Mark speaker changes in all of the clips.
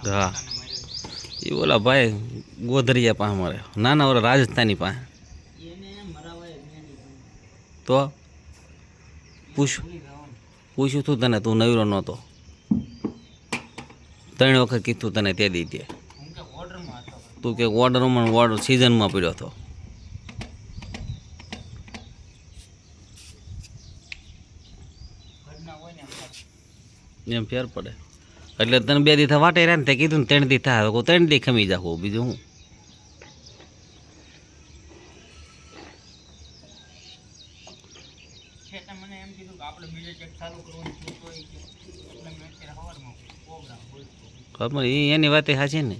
Speaker 1: હા એ ઓલા ભાઈ ગોધરિયા પાસે મારે નાના ઓલા રાજસ્થાની પાસે તો પૂછ્યું તું તને તું નવીરો નહોતો 3 વખત કીધું તને તે દી તે તું કે ઓર્ડર સિઝનમાં પડ્યો હતો એમ ફેર પડે એટલે તને 2 દી વાટે રહ્યા ને તે કીધું ને 3 દી થાય 3 દી ખમી જાવ બીજું હું ખબર એની વાત સાચી ને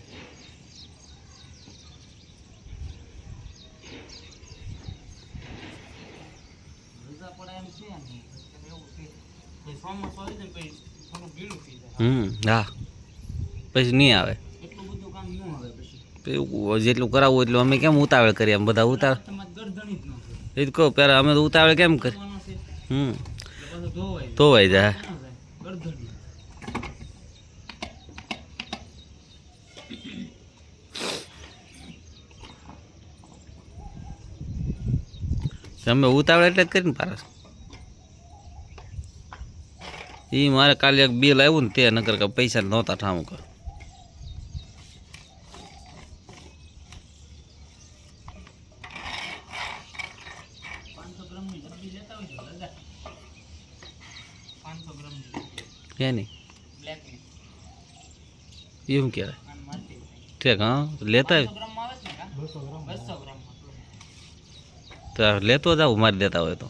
Speaker 1: હા પછી નહીં આવે જેટલું કરાવવું એટલું અમે કેમ ઉતાવળ કરીએ એમ બધા ઉતાવળ એ જ કહું પેલા અમે તો ઉતાવળ કેમ કરી ધોવાઈ જાય તમે ઉતાવળ એટલે જ કરીને પારસ એ મારે કાલે એક બિલ આવ્યું ને તે નકર કે પૈસા નહોતા ઠામું કર એની એવું કહેવાય ઠીક હા લેતા તો લેતો જાવ મારી દેતા હોય તો